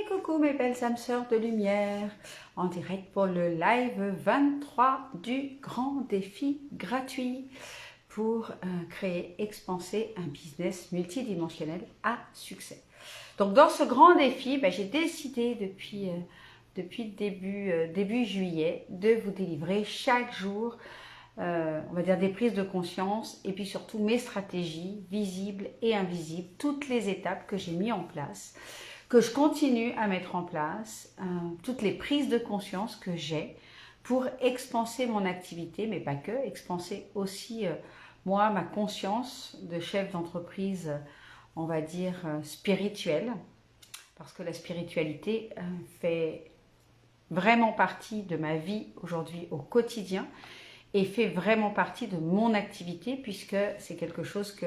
Coucou mes belles âmes sœurs de lumière, en direct pour le live 23 du grand défi gratuit pour créer, expanser un business multidimensionnel à succès. Donc dans ce grand défi, j'ai décidé depuis début juillet de vous délivrer chaque jour on va dire des prises de conscience et puis surtout mes stratégies visibles et invisibles, toutes les étapes que j'ai mis en place, que je continue à mettre en place, toutes les prises de conscience que j'ai pour expanser mon activité, mais pas que, expanser aussi moi, ma conscience de chef d'entreprise, on va dire spirituelle, parce que la spiritualité fait vraiment partie de ma vie aujourd'hui au quotidien et fait vraiment partie de mon activité puisque c'est quelque chose que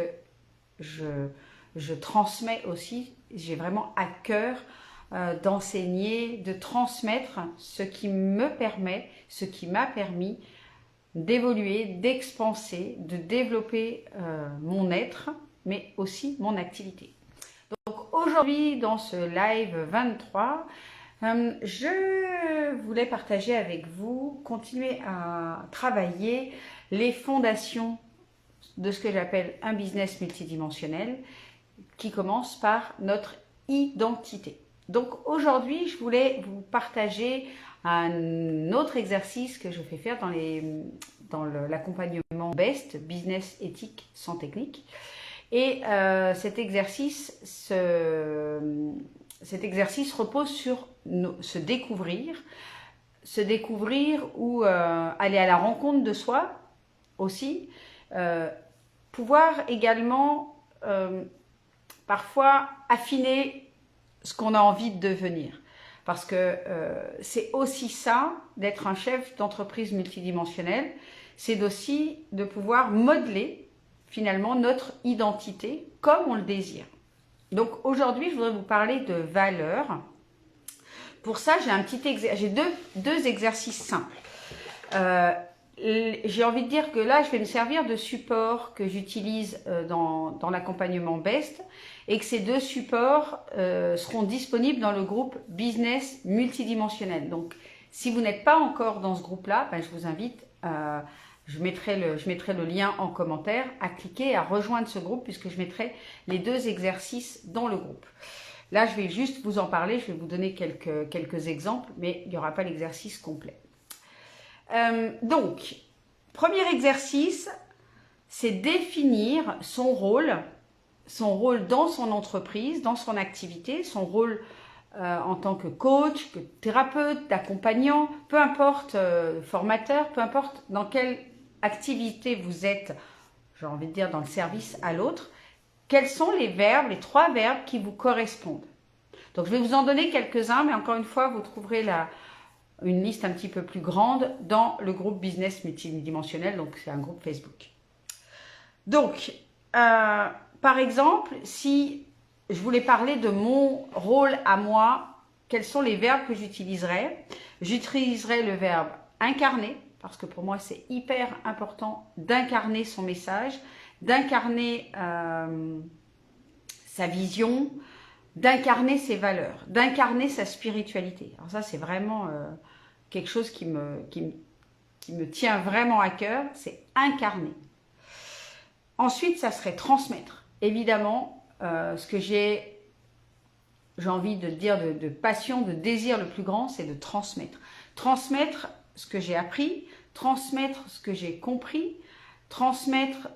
je transmets aussi. J'ai vraiment à cœur d'enseigner, de transmettre ce qui me permet, ce qui m'a permis d'évoluer, d'expanser, de développer mon être, mais aussi mon activité. Donc aujourd'hui, dans ce live 23, je voulais partager avec vous, continuer à travailler les fondations de ce que j'appelle un business multidimensionnel qui commence par notre identité. Donc aujourd'hui, je voulais vous partager un autre exercice que je fais faire dans l'accompagnement BEST, Business Éthique sans technique. Et cet exercice repose sur se découvrir ou aller à la rencontre de soi aussi, pouvoir également parfois affiner ce qu'on a envie de devenir. Parce que c'est aussi ça, d'être un chef d'entreprise multidimensionnel, c'est aussi de pouvoir modeler finalement notre identité comme on le désire. Donc aujourd'hui, je voudrais vous parler de valeurs. Pour ça, j'ai deux exercices simples. J'ai envie de dire que là, je vais me servir de supports que j'utilise dans l'accompagnement BEST et que ces deux supports seront disponibles dans le groupe Business Multidimensionnel. Donc, si vous n'êtes pas encore dans ce groupe-là, je vous invite, je mettrai le lien en commentaire, à cliquer et à rejoindre ce groupe puisque je mettrai les deux exercices dans le groupe. Là, je vais juste vous en parler, je vais vous donner quelques exemples, mais il n'y aura pas l'exercice complet. Donc, premier exercice, c'est définir son rôle dans son entreprise, dans son activité, son rôle en tant que coach, que thérapeute, d'accompagnant, peu importe, formateur, peu importe dans quelle activité vous êtes, j'ai envie de dire dans le service à l'autre, quels sont les trois verbes qui vous correspondent. Donc, je vais vous en donner quelques-uns, mais encore une fois, vous trouverez une liste un petit peu plus grande dans le groupe Business Multidimensionnel, donc c'est un groupe Facebook. Donc, par exemple, si je voulais parler de mon rôle à moi, quels sont les verbes que j'utiliserais? J'utiliserais le verbe incarner, parce que pour moi, c'est hyper important d'incarner son message, d'incarner sa vision, d'incarner ses valeurs, d'incarner sa spiritualité. Alors ça, c'est vraiment quelque chose qui me tient vraiment à cœur, c'est incarner. Ensuite, ça serait transmettre. Évidemment, ce que j'ai envie de dire de passion, de désir le plus grand, c'est de transmettre. Transmettre ce que j'ai appris, transmettre ce que j'ai compris, transmettre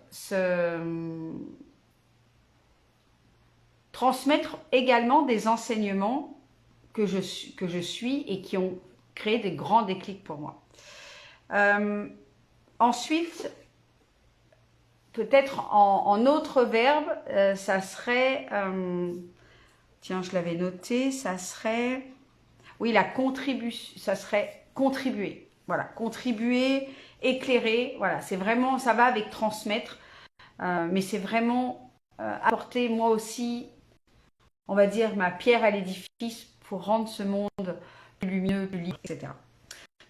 également des enseignements que je suis et qui ont créé des grands déclics pour moi. Ensuite, peut-être en autre verbe, ça serait, tiens, je l'avais noté, ça serait, oui, la contribution, ça serait contribuer. Voilà, contribuer, éclairer, voilà, c'est vraiment, ça va avec transmettre, mais c'est vraiment apporter moi aussi, on va dire, ma pierre à l'édifice pour rendre ce monde plus lumineux, plus libre, etc.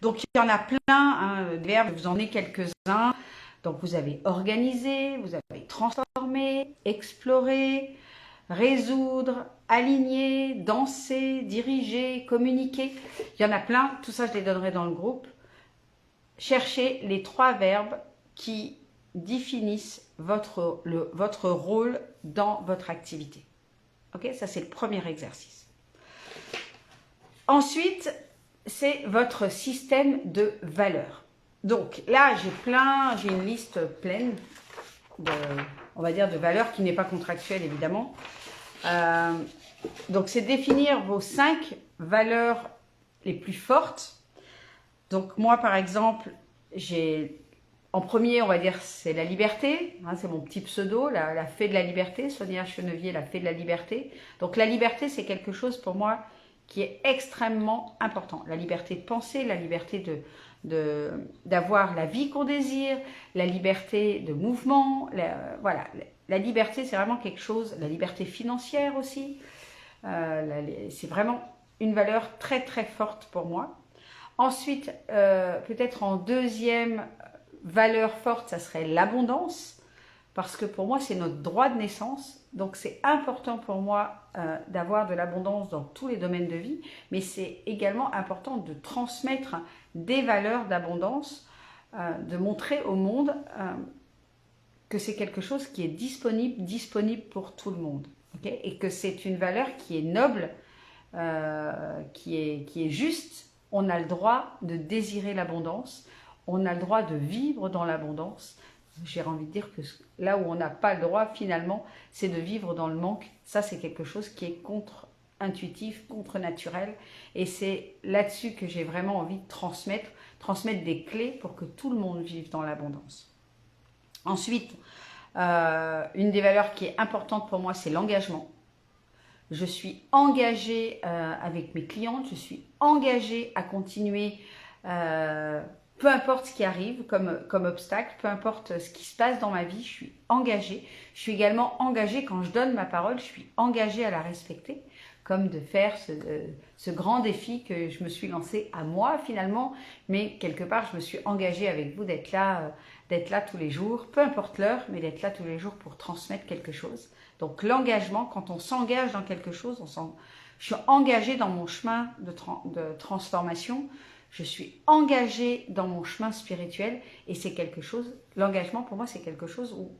Donc, il y en a plein de verbes, je vous en ai quelques-uns. Donc, vous avez organisé, vous avez transformé, exploré, résoudre, aligner, danser, diriger, communiquer. Il y en a plein, tout ça je les donnerai dans le groupe. Cherchez les 3 verbes qui définissent votre rôle dans votre activité. Ok, ça c'est le premier exercice. Ensuite, c'est votre système de valeurs. Donc là, j'ai une liste pleine on va dire, de valeurs qui n'est pas contractuelle évidemment. Donc c'est définir vos 5 valeurs les plus fortes. Donc moi par exemple, en premier, on va dire, c'est la liberté, hein, c'est mon petit pseudo, la fée de la liberté, Sonia Chenevier, la fée de la liberté. Donc la liberté, c'est quelque chose pour moi qui est extrêmement important. La liberté de penser, la liberté d'avoir la vie qu'on désire, la liberté de mouvement, voilà. La liberté, c'est vraiment quelque chose, la liberté financière aussi, c'est vraiment une valeur très très forte pour moi. Ensuite, peut-être en deuxième valeur forte, ça serait l'abondance, parce que pour moi, c'est notre droit de naissance. Donc, c'est important pour moi d'avoir de l'abondance dans tous les domaines de vie, mais c'est également important de transmettre des valeurs d'abondance, de montrer au monde que c'est quelque chose qui est disponible pour tout le monde. Okay, et que c'est une valeur qui est noble, qui est juste. On a le droit de désirer l'abondance, on a le droit de vivre dans l'abondance. J'ai envie de dire que là où on n'a pas le droit finalement, c'est de vivre dans le manque. Ça, c'est quelque chose qui est contre-intuitif, contre-naturel. Et c'est là-dessus que j'ai vraiment envie de transmettre des clés pour que tout le monde vive dans l'abondance. Ensuite, une des valeurs qui est importante pour moi, c'est l'engagement. Je suis engagée avec mes clientes, je suis engagée à continuer, peu importe ce qui arrive comme obstacle, peu importe ce qui se passe dans ma vie, je suis engagée. Je suis également engagée quand je donne ma parole, je suis engagée à la respecter, comme de faire ce grand défi que je me suis lancé à moi finalement, mais quelque part je me suis engagée avec vous d'être là tous les jours, peu importe l'heure, mais d'être là tous les jours pour transmettre quelque chose. Donc l'engagement, quand on s'engage dans quelque chose, je suis engagée dans mon chemin de transformation, je suis engagée dans mon chemin spirituel et c'est quelque chose, l'engagement pour moi c'est quelque chose où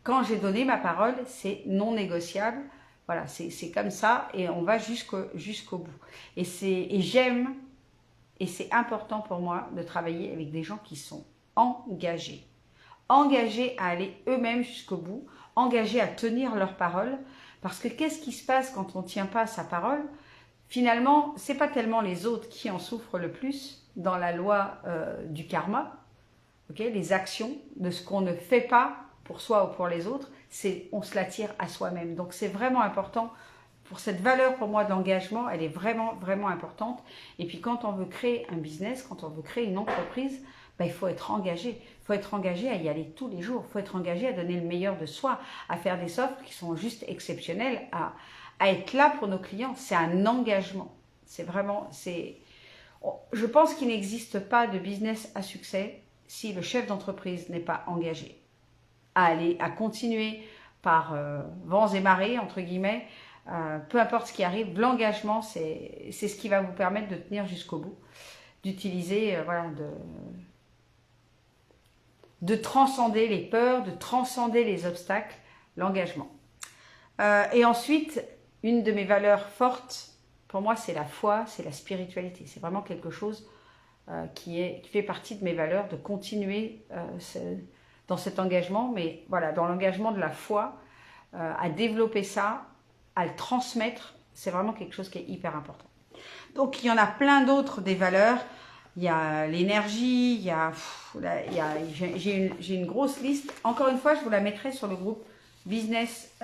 quand j'ai donné ma parole, c'est non négociable, voilà, c'est comme ça et on va jusqu'au bout. Et j'aime, et c'est important pour moi de travailler avec des gens qui sont engagés à aller eux-mêmes jusqu'au bout, engagés à tenir leur parole, parce que qu'est-ce qui se passe quand on ne tient pas sa parole? Finalement, c'est pas tellement les autres qui en souffrent le plus dans la loi du karma, okay, les actions de ce qu'on ne fait pas pour soi ou pour les autres, on se l'attire à soi-même. Donc c'est vraiment important. Pour cette valeur pour moi d'engagement, elle est vraiment, vraiment importante. Et puis quand on veut créer un business, quand on veut créer une entreprise, ben, il faut être engagé. Il faut être engagé à y aller tous les jours. Il faut être engagé à donner le meilleur de soi, à faire des offres qui sont juste exceptionnelles, à être là pour nos clients. C'est un engagement. C'est vraiment... Je pense qu'il n'existe pas de business à succès si le chef d'entreprise n'est pas engagé à continuer par vents et marées, entre guillemets, peu importe ce qui arrive, l'engagement, c'est ce qui va vous permettre de tenir jusqu'au bout, d'utiliser, voilà, de transcender les peurs, de transcender les obstacles, l'engagement. Et ensuite, une de mes valeurs fortes, pour moi, c'est la foi, c'est la spiritualité. C'est vraiment quelque chose qui fait partie de mes valeurs, de continuer dans cet engagement, mais voilà, dans l'engagement de la foi, à développer ça, à le transmettre, c'est vraiment quelque chose qui est hyper important. Donc, il y en a plein d'autres des valeurs. Il y a l'énergie, j'ai une grosse liste. Encore une fois, je vous la mettrai sur le groupe Business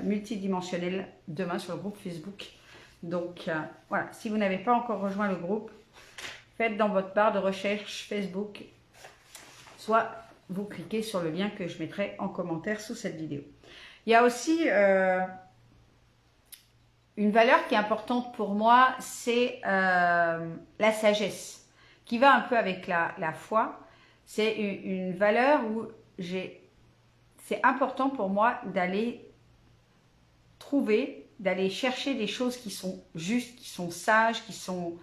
multidimensionnel demain, sur le groupe Facebook. Donc, voilà, si vous n'avez pas encore rejoint le groupe, faites dans votre barre de recherche Facebook, soit vous cliquez sur le lien que je mettrai en commentaire sous cette vidéo. Il y a aussi une valeur qui est importante pour moi, c'est la sagesse, qui va un peu avec la foi. C'est une valeur où c'est important pour moi d'aller trouver, d'aller chercher des choses qui sont justes, qui sont sages, qui sont...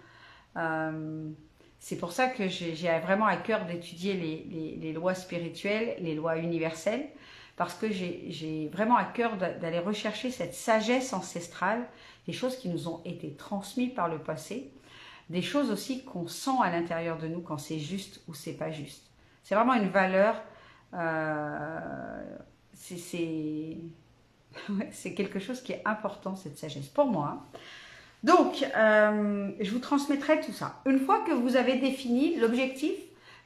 c'est pour ça que j'ai vraiment à cœur d'étudier les lois spirituelles, les lois universelles, parce que j'ai vraiment à cœur d'aller rechercher cette sagesse ancestrale, des choses qui nous ont été transmises par le passé, des choses aussi qu'on sent à l'intérieur de nous quand c'est juste ou c'est pas juste. C'est vraiment une valeur, c'est quelque chose qui est important, cette sagesse, pour moi. Donc, je vous transmettrai tout ça. Une fois que vous avez défini l'objectif,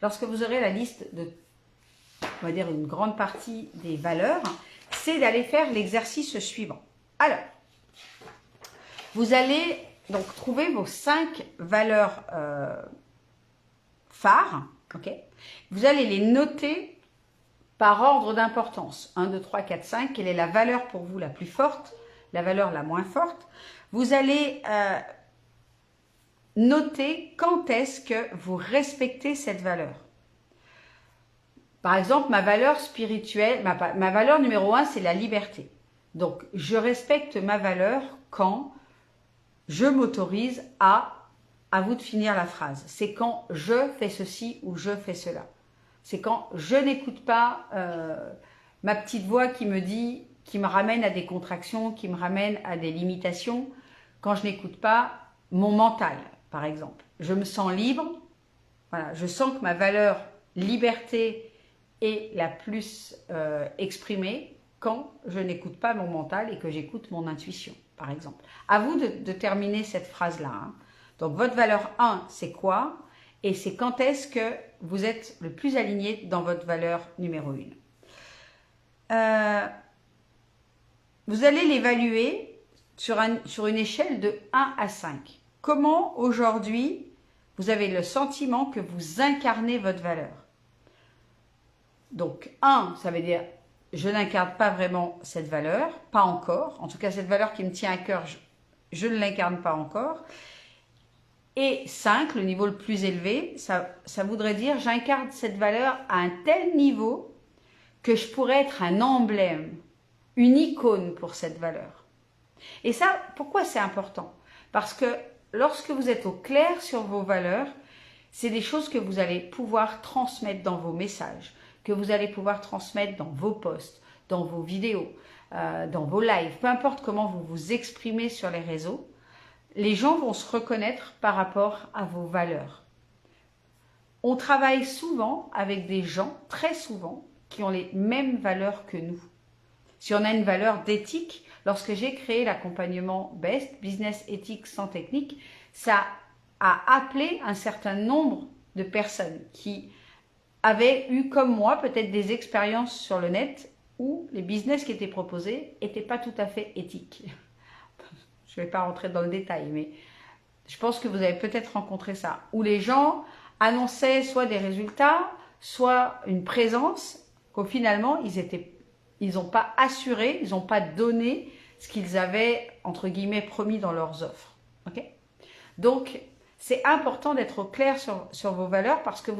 lorsque vous aurez la liste de, on va dire, une grande partie des valeurs, c'est d'aller faire l'exercice suivant. Alors, vous allez donc trouver vos 5 valeurs phares, ok? Vous allez les noter par ordre d'importance. 1, 2, 3, 4, 5. Quelle est la valeur pour vous la plus forte, la valeur la moins forte? Vous allez noter quand est-ce que vous respectez cette valeur. Par exemple, ma valeur spirituelle, ma valeur numéro 1, c'est la liberté. Donc, je respecte ma valeur quand je m'autorise à vous de finir la phrase. C'est quand je fais ceci ou je fais cela. C'est quand je n'écoute pas ma petite voix qui me dit, qui me ramène à des contractions, qui me ramène à des limitations, quand je n'écoute pas mon mental, par exemple. Je me sens libre, voilà, je sens que ma valeur liberté est la plus exprimée quand je n'écoute pas mon mental et que j'écoute mon intuition, par exemple. À vous de terminer cette phrase-là. Hein. Donc, votre valeur 1, c'est quoi? Et c'est quand est-ce que vous êtes le plus aligné dans votre valeur numéro 1. Vous allez l'évaluer sur une échelle de 1 à 5. Comment aujourd'hui vous avez le sentiment que vous incarnez votre valeur? Donc 1, ça veut dire je n'incarne pas vraiment cette valeur, pas encore. En tout cas, cette valeur qui me tient à cœur, je ne l'incarne pas encore. Et 5, le niveau le plus élevé, ça voudrait dire j'incarne cette valeur à un tel niveau que je pourrais être un emblème, une icône pour cette valeur. Et ça, pourquoi c'est important? Parce que lorsque vous êtes au clair sur vos valeurs, c'est des choses que vous allez pouvoir transmettre dans vos messages, que vous allez pouvoir transmettre dans vos posts, dans vos vidéos, dans vos lives, peu importe comment vous vous exprimez sur les réseaux, les gens vont se reconnaître par rapport à vos valeurs. On travaille souvent avec des gens, très souvent, qui ont les mêmes valeurs que nous. Si on a une valeur d'éthique, lorsque j'ai créé l'accompagnement BEST, Business Éthique sans technique, ça a appelé un certain nombre de personnes qui avaient eu, comme moi, peut-être des expériences sur le net où les business qui étaient proposés n'étaient pas tout à fait éthiques. Je ne vais pas rentrer dans le détail, mais je pense que vous avez peut-être rencontré ça, où les gens annonçaient soit des résultats, soit une présence, qu'au finalement, ils n'ont pas assuré, ils n'ont pas donné ce qu'ils avaient, entre guillemets, promis dans leurs offres. Okay? Donc, c'est important d'être au clair sur vos valeurs parce que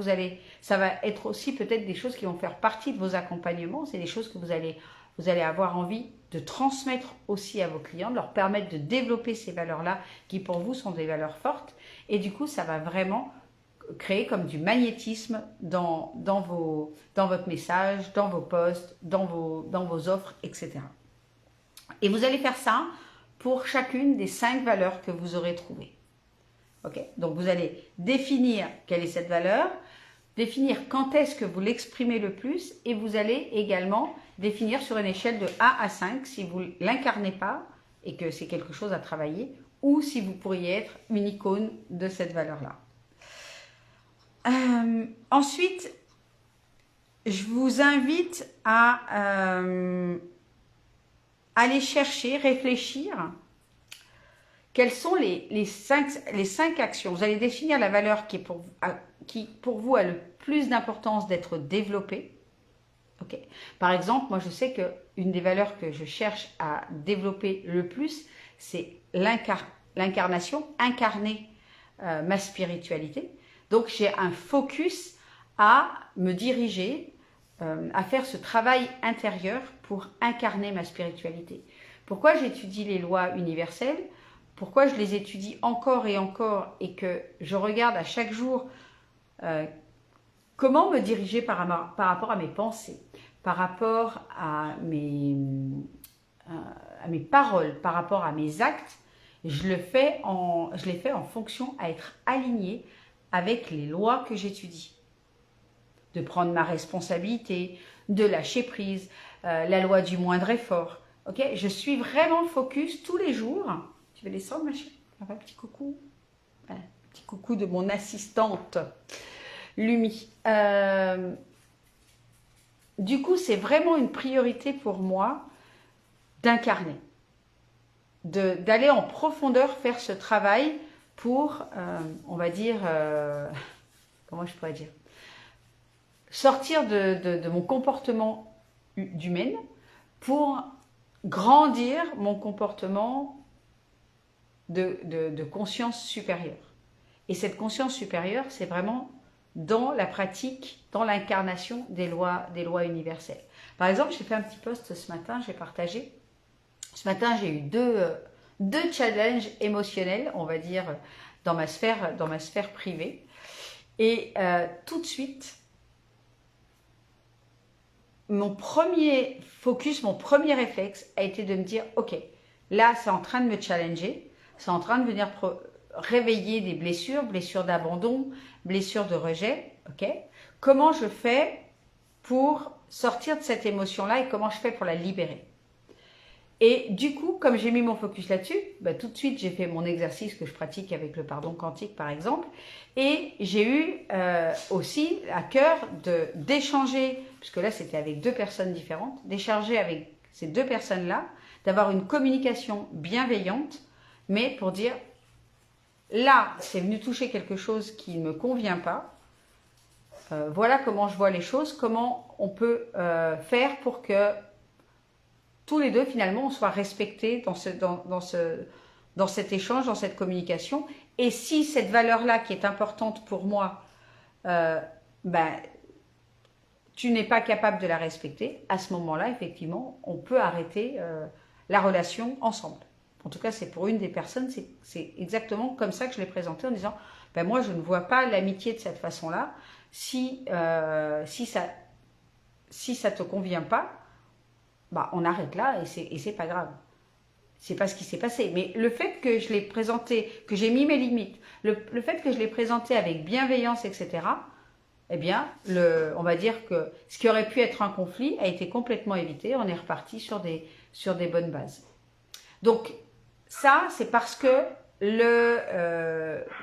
ça va être aussi peut-être des choses qui vont faire partie de vos accompagnements. C'est des choses que vous allez avoir envie de transmettre aussi à vos clients, de leur permettre de développer ces valeurs-là qui pour vous sont des valeurs fortes. Et du coup, ça va vraiment créer comme du magnétisme dans votre message, dans vos posts, dans vos offres, etc. Et vous allez faire ça pour chacune des 5 valeurs que vous aurez trouvées. Okay? Donc, vous allez définir quelle est cette valeur, définir quand est-ce que vous l'exprimez le plus et vous allez également définir sur une échelle de 1 à 5 si vous ne l'incarnez pas et que c'est quelque chose à travailler ou si vous pourriez être une icône de cette valeur-là. Ensuite, je vous invite à aller chercher, réfléchir quelles sont les 5 actions. Vous allez définir la valeur qui pour vous a le plus d'importance d'être développée. Okay. Par exemple, moi je sais qu'une des valeurs que je cherche à développer le plus, c'est l'incarnation, incarner ma spiritualité. Donc j'ai un focus à me diriger, à faire ce travail intérieur pour incarner ma spiritualité. Pourquoi j'étudie les lois universelles? Pourquoi je les étudie encore et que je regarde à chaque jour comment me diriger par rapport à mes pensées, par rapport à mes paroles, par rapport à mes actes? Je les fais en fonction à être aligné avec les lois que j'étudie. De prendre ma responsabilité, de lâcher prise, la loi du moindre effort. Ok, je suis vraiment focus tous les jours. Tu veux descendre, ma chérie? Un petit coucou. Voilà, petit coucou de mon assistante, Lumi. Du coup, c'est vraiment une priorité pour moi d'incarner, d'aller en profondeur faire ce travail pour, on va dire, comment je pourrais dire, sortir de mon comportement d'humaine pour grandir mon comportement de conscience supérieure. Et cette conscience supérieure, c'est vraiment dans la pratique, dans l'incarnation des lois universelles. Par exemple, j'ai fait un petit post ce matin, j'ai partagé. Ce matin, j'ai eu deux challenges émotionnels, on va dire, dans ma sphère privée. Et tout de suite, mon premier focus, mon premier réflexe a été de me dire, ok, là, c'est en train de me challenger, c'est en train de venir réveiller des blessures d'abandon, blessures de rejet, ok? Comment je fais pour sortir de cette émotion-là et comment je fais pour la libérer? Et du coup, comme j'ai mis mon focus là-dessus, bah, tout de suite, j'ai fait mon exercice que je pratique avec le pardon quantique, par exemple. Et j'ai eu aussi à cœur d'échanger, puisque là, c'était avec deux personnes différentes, d'échanger avec ces deux personnes-là, d'avoir une communication bienveillante, mais pour dire, là, c'est venu toucher quelque chose qui ne me convient pas. Voilà comment je vois les choses, comment on peut faire pour que tous les deux, finalement, on soit respectés dans cet échange, dans cette communication. Et si cette valeur-là, qui est importante pour moi, tu n'es pas capable de la respecter, à ce moment-là, effectivement, on peut arrêter la relation ensemble. En tout cas, c'est pour une des personnes, c'est exactement comme ça que je l'ai présenté en disant, moi, je ne vois pas l'amitié de cette façon-là. Si ça te convient pas, on arrête là et c'est pas grave. C'est pas ce qui s'est passé. Mais le fait que je l'ai présenté, que j'ai mis mes limites, le fait que je l'ai présenté avec bienveillance, etc., eh bien, on va dire que ce qui aurait pu être un conflit a été complètement évité. On est reparti sur des bonnes bases. Donc, ça, c'est parce que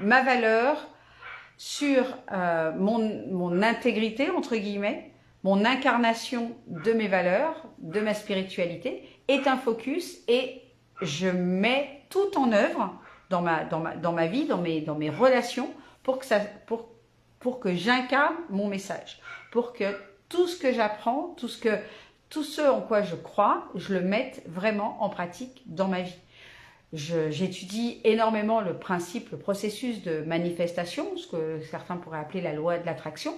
ma valeur sur mon intégrité, entre guillemets, mon incarnation de mes valeurs, de ma spiritualité, est un focus et je mets tout en œuvre dans ma vie, dans mes relations pour que j'incarne mon message, pour que tout ce que j'apprends, tout ce en quoi je crois, je le mette vraiment en pratique dans ma vie. J'étudie énormément le processus de manifestation, ce que certains pourraient appeler la loi de l'attraction,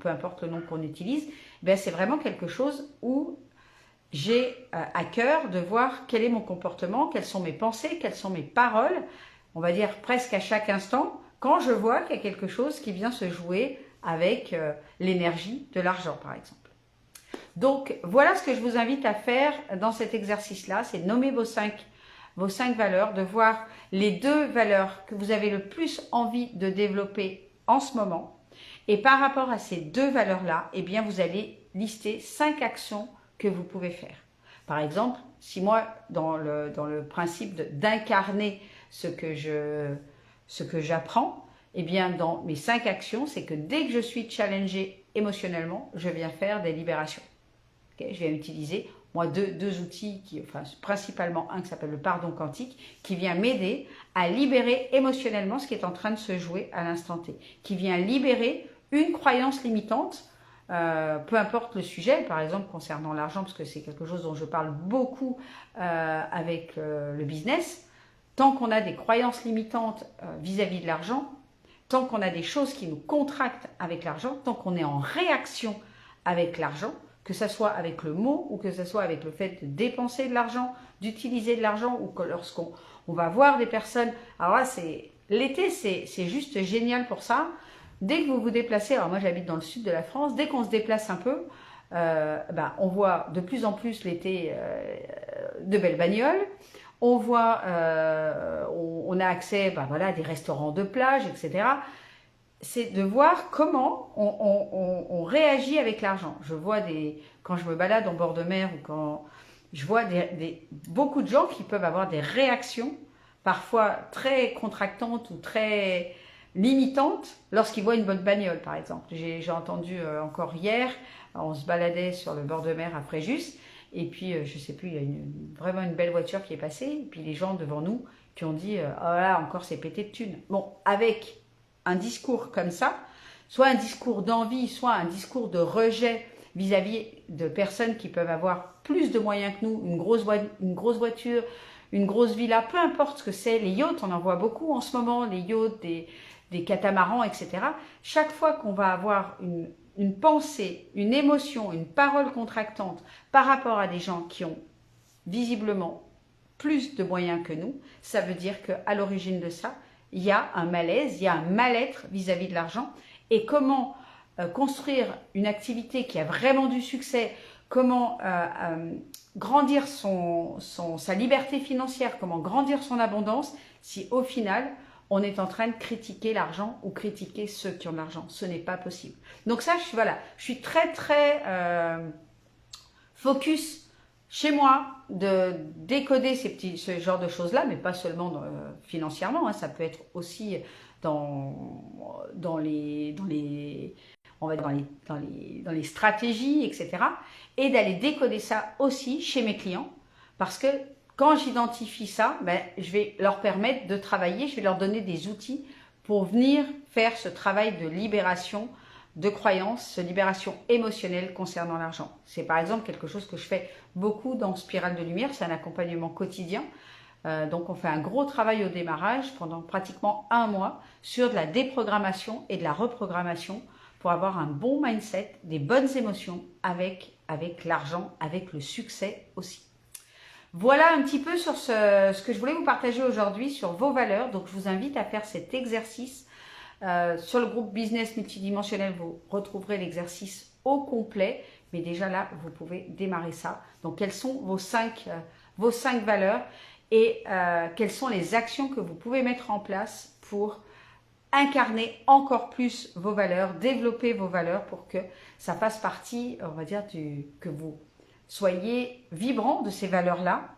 peu importe le nom qu'on utilise. C'est vraiment quelque chose où j'ai à cœur de voir quel est mon comportement, quelles sont mes pensées, quelles sont mes paroles, on va dire presque à chaque instant, quand je vois qu'il y a quelque chose qui vient se jouer avec l'énergie de l'argent, par exemple. Donc, voilà ce que je vous invite à faire dans cet exercice-là, c'est de nommer vos cinq valeurs, de voir les deux valeurs que vous avez le plus envie de développer en ce moment. Et par rapport à ces deux valeurs-là, eh bien, vous allez lister 5 actions que vous pouvez faire. Par exemple, si moi, dans le principe d'incarner ce que j'apprends, eh bien, dans mes 5 actions, c'est que dès que je suis challengée émotionnellement, je viens faire des libérations. Okay, je viens utiliser, moi, deux outils, principalement un qui s'appelle le pardon quantique, qui vient m'aider à libérer émotionnellement ce qui est en train de se jouer à l'instant T, qui vient libérer une croyance limitante, peu importe le sujet, par exemple concernant l'argent, parce que c'est quelque chose dont je parle beaucoup avec le business. Tant qu'on a des croyances limitantes vis-à-vis de l'argent, tant qu'on a des choses qui nous contractent avec l'argent, tant qu'on est en réaction avec l'argent, que ce soit avec le mot ou que ce soit avec le fait de dépenser de l'argent, d'utiliser de l'argent, ou que lorsqu'on va voir des personnes. Alors là, l'été, c'est juste génial pour ça. Dès que vous vous déplacez, alors moi j'habite dans le sud de la France, dès qu'on se déplace un peu, on voit de plus en plus l'été de belles bagnoles. On voit, on a accès à des restaurants de plage, etc. C'est de voir comment on réagit avec l'argent. Je vois quand je me balade en bord de mer ou quand je vois beaucoup de gens qui peuvent avoir des réactions parfois très contractantes ou très limitantes lorsqu'ils voient une bonne bagnole, par exemple. J'ai entendu encore hier, on se baladait sur le bord de mer à Fréjus, et puis je sais plus, il y a vraiment une belle voiture qui est passée, et puis les gens devant nous qui ont dit « Oh là, encore c'est pété de thunes ». Bon, avec un discours comme ça, soit un discours d'envie, soit un discours de rejet vis-à-vis de personnes qui peuvent avoir plus de moyens que nous, une grosse voiture, une grosse villa, peu importe ce que c'est, les yachts, on en voit beaucoup en ce moment, les yachts, des catamarans, etc. Chaque fois qu'on va avoir une pensée, une émotion, une parole contractante par rapport à des gens qui ont visiblement plus de moyens que nous, ça veut dire qu'à l'origine de ça, il y a un malaise, il y a un mal-être vis-à-vis de l'argent. Et comment construire une activité qui a vraiment du succès, comment grandir sa liberté financière, comment grandir son abondance, si au final, on est en train de critiquer l'argent ou critiquer ceux qui ont de l'argent. Ce n'est pas possible. Donc ça, je suis très, très focus chez moi de décoder ce genre de choses-là, mais pas seulement financièrement, hein, ça peut être aussi dans les stratégies, etc. Et d'aller décoder ça aussi chez mes clients, parce que quand j'identifie ça, je vais leur permettre de travailler, je vais leur donner des outils pour venir faire ce travail de libération de croyances, de libération émotionnelle concernant l'argent. C'est par exemple quelque chose que je fais beaucoup dans Spirale de Lumière, c'est un accompagnement quotidien. Donc on fait un gros travail au démarrage pendant pratiquement 1 mois sur de la déprogrammation et de la reprogrammation pour avoir un bon mindset, des bonnes émotions avec l'argent, avec le succès aussi. Voilà un petit peu sur ce que je voulais vous partager aujourd'hui sur vos valeurs. Donc je vous invite à faire cet exercice. Sur le groupe Business Multidimensionnel, vous retrouverez l'exercice au complet. Mais déjà là, vous pouvez démarrer ça. Donc quelles sont vos 5 valeurs et quelles sont les actions que vous pouvez mettre en place pour incarner encore plus vos valeurs, développer vos valeurs pour que ça fasse partie, on va dire, que vous soyez vibrant de ces valeurs-là.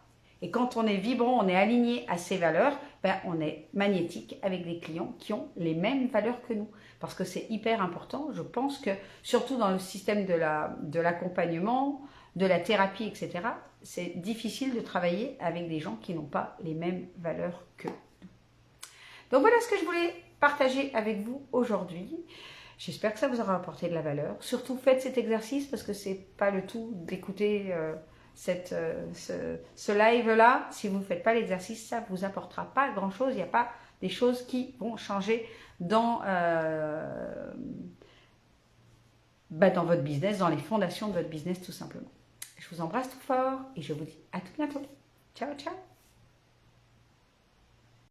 Et quand on est vibrant, on est aligné à ces valeurs, on est magnétique avec des clients qui ont les mêmes valeurs que nous. Parce que c'est hyper important. Je pense que, surtout dans le système de l'accompagnement, de la thérapie, etc., c'est difficile de travailler avec des gens qui n'ont pas les mêmes valeurs que nous. Donc voilà ce que je voulais partager avec vous aujourd'hui. J'espère que ça vous aura apporté de la valeur. Surtout faites cet exercice parce que c'est pas le tout d'écouter ce live-là. Si vous ne faites pas l'exercice, ça ne vous apportera pas grand-chose. Il n'y a pas des choses qui vont changer dans votre business, dans les fondations de votre business tout simplement. Je vous embrasse tout fort et je vous dis à tout bientôt. Ciao, ciao.